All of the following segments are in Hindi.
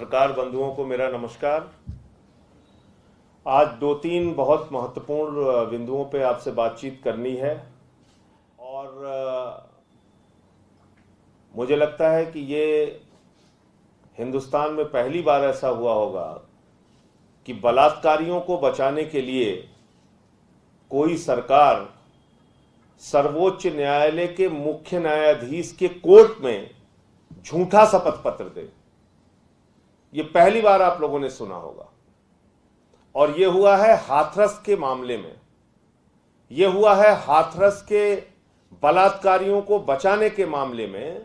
पत्रकार बंधुओं को मेरा नमस्कार। आज दो तीन बहुत महत्वपूर्ण बिंदुओं पे आपसे बातचीत करनी है और मुझे लगता है कि ये हिंदुस्तान में पहली बार ऐसा हुआ होगा कि बलात्कारियों को बचाने के लिए कोई सरकार सर्वोच्च न्यायालय के मुख्य न्यायाधीश के कोर्ट में झूठा शपथ पत्र दे। ये पहली बार आप लोगों ने सुना होगा और ये हुआ है हाथरस के मामले में। ये हुआ है हाथरस के बलात्कारियों को बचाने के मामले में।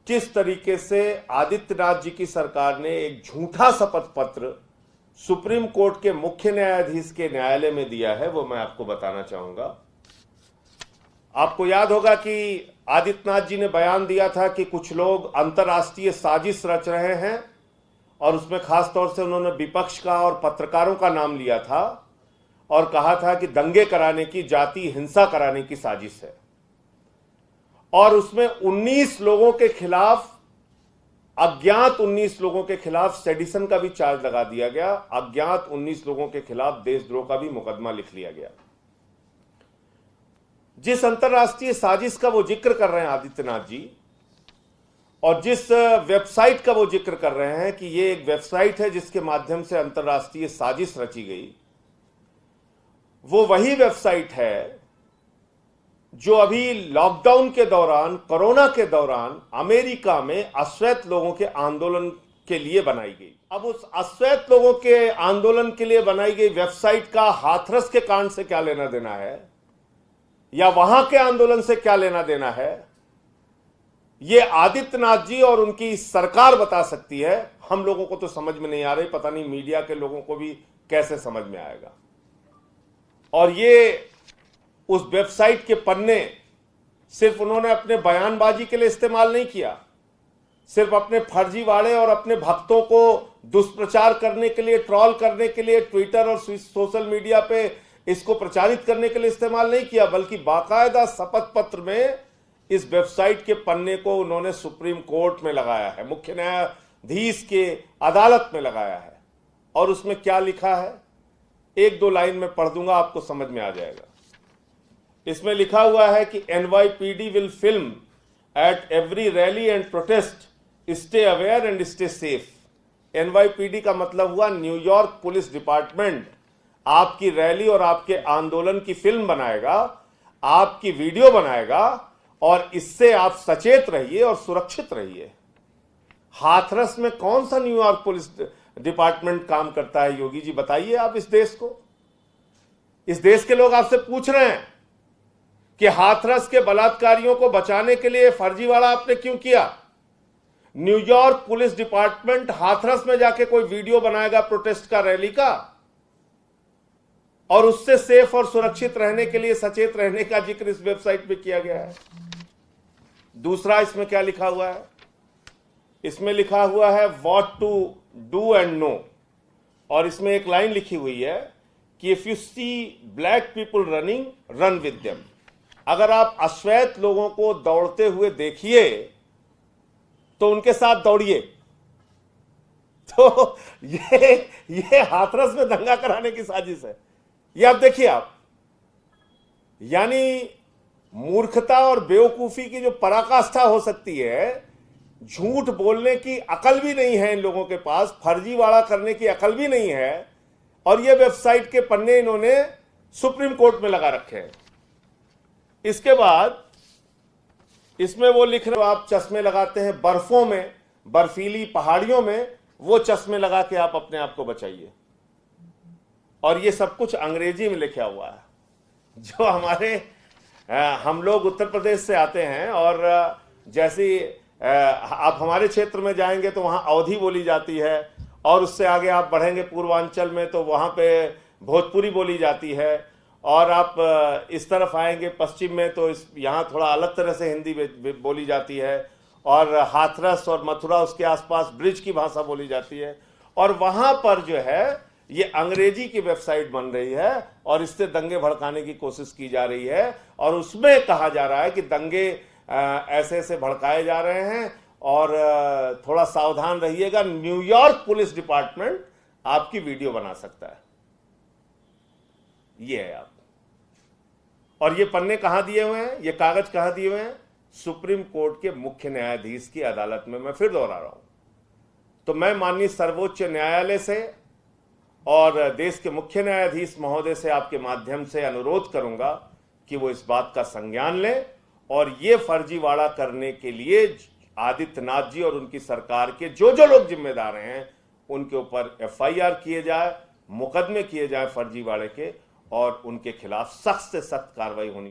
किस तरीके से आदित्यनाथ जी की सरकार ने एक झूठा शपथ पत्र सुप्रीम कोर्ट के मुख्य न्यायाधीश के न्यायालय में दिया है, वो मैं आपको बताना चाहूंगा। आपको याद होगा कि आदित्यनाथ जी ने बयान दिया था कि कुछ लोग अंतर्राष्ट्रीय साजिश रच रहे हैं और उसमें खास तौर से उन्होंने विपक्ष का और पत्रकारों का नाम लिया था और कहा था कि दंगे कराने की, जाति हिंसा कराने की साजिश है। और उसमें 19 लोगों के खिलाफ, अज्ञात 19 लोगों के खिलाफ सेडिशन का भी चार्ज लगा दिया गया। अज्ञात 19 लोगों के खिलाफ देशद्रोह का भी मुकदमा लिख लिया गया। जिस अंतर्राष्ट्रीय साजिश का वो जिक्र कर रहे हैं आदित्यनाथ जी, और जिस वेबसाइट का वो जिक्र कर रहे हैं कि ये एक वेबसाइट है जिसके माध्यम से अंतर्राष्ट्रीय साजिश रची गई, वो वही वेबसाइट है जो अभी लॉकडाउन के दौरान, कोरोना के दौरान अमेरिका में अश्वेत लोगों के आंदोलन के लिए बनाई गई। अब उस अश्वेत लोगों के आंदोलन के लिए बनाई गई वेबसाइट का हाथरस के कांड से क्या लेना देना है, या वहां के आंदोलन से क्या लेना देना है, ये आदित्यनाथ जी और उनकी सरकार बता सकती है। हम लोगों को तो समझ में नहीं आ रही, पता नहीं मीडिया के लोगों को भी कैसे समझ में आएगा। और ये उस वेबसाइट के पन्ने सिर्फ उन्होंने अपने बयानबाजी के लिए इस्तेमाल नहीं किया, सिर्फ अपने फर्जीवाड़े और अपने भक्तों को दुष्प्रचार करने के लिए, ट्रोल करने के लिए ट्विटर और सोशल मीडिया पे इसको प्रचारित करने के लिए इस्तेमाल नहीं किया, बल्कि बाकायदा शपथ पत्र में इस वेबसाइट के पन्ने को उन्होंने सुप्रीम कोर्ट में लगाया है, मुख्य न्यायाधीश के अदालत में लगाया है। और उसमें क्या लिखा है, एक दो लाइन में पढ़ दूंगा, आपको समझ में आ जाएगा। इसमें लिखा हुआ है कि NYPD will film at every rally and protest, stay aware and stay safe. NYPD का मतलब हुआ न्यूयॉर्क पुलिस डिपार्टमेंट आपकी रैली और आपके आंदोलन की फिल्म बनाएगा, आपकी वीडियो बनाएगा, और इससे आप सचेत रहिए और सुरक्षित रहिए। हाथरस में कौन सा न्यूयॉर्क पुलिस डिपार्टमेंट काम करता है, योगी जी बताइए आप इस देश को। इस देश के लोग आपसे पूछ रहे हैं कि हाथरस के बलात्कारियों को बचाने के लिए फर्जीवाड़ा आपने क्यों किया। न्यूयॉर्क पुलिस डिपार्टमेंट हाथरस में जाके कोई वीडियो बनाएगा प्रोटेस्ट का, रैली का, और उससे सेफ और सुरक्षित रहने के लिए, सचेत रहने का जिक्र इस वेबसाइट पे किया गया है। दूसरा, इसमें क्या लिखा हुआ है, इसमें लिखा हुआ है what to do and no, और इसमें एक लाइन लिखी हुई है कि if you see black people running, run with them. अगर आप अश्वेत लोगों को दौड़ते हुए देखिए तो उनके साथ दौड़िए। तो ये हाथरस में दंगा कराने की साजिश है। ये आप देखिए आप, यानी मूर्खता और बेवकूफी की जो पराकाष्ठा हो सकती है, झूठ बोलने की अकल भी नहीं है इन लोगों के पास, फर्जीवाड़ा करने की अकल भी नहीं है, और ये वेबसाइट के पन्ने इन्होंने सुप्रीम कोर्ट में लगा रखे हैं। इसके बाद इसमें वो लिख रहे हो, आप चश्मे लगाते हैं बर्फों में, बर्फीली पहाड़ियों में, वो चश्मे लगा के आप अपने आप को बचाइए। और ये सब कुछ अंग्रेजी में लिखा हुआ है। जो हम लोग उत्तर प्रदेश से आते हैं, और जैसे आप हमारे क्षेत्र में जाएंगे तो वहाँ अवधी बोली जाती है, और उससे आगे आप बढ़ेंगे पूर्वांचल में तो वहाँ पे भोजपुरी बोली जाती है, और आप इस तरफ आएंगे पश्चिम में तो यहाँ थोड़ा अलग तरह से हिंदी बोली जाती है, और हाथरस और मथुरा उसके आसपास ब्रिज की भाषा बोली जाती है। और वहाँ पर जो है ये अंग्रेजी की वेबसाइट बन रही है और इससे दंगे भड़काने की कोशिश की जा रही है, और उसमें कहा जा रहा है कि दंगे ऐसे ऐसे भड़काए जा रहे हैं और थोड़ा सावधान रहिएगा, न्यूयॉर्क पुलिस डिपार्टमेंट आपकी वीडियो बना सकता है। ये है आप। और ये पन्ने कहां दिए हुए हैं, ये कागज कहां दिए हुए हैं? सुप्रीम कोर्ट के मुख्य न्यायाधीश की अदालत में। मैं फिर दोहरा रहा हूं। तो मैं माननीय सर्वोच्च न्यायालय से और देश के मुख्य न्यायाधीश महोदय से आपके माध्यम से अनुरोध करूंगा कि वो इस बात का संज्ञान लें और ये फर्जीवाड़ा करने के लिए आदित्यनाथ जी और उनकी सरकार के जो जो लोग जिम्मेदार हैं उनके ऊपर एफआईआर किए जाए, मुकदमे किए जाए फर्जीवाड़े के, और उनके खिलाफ सख्त से सख्त कार्रवाई होनी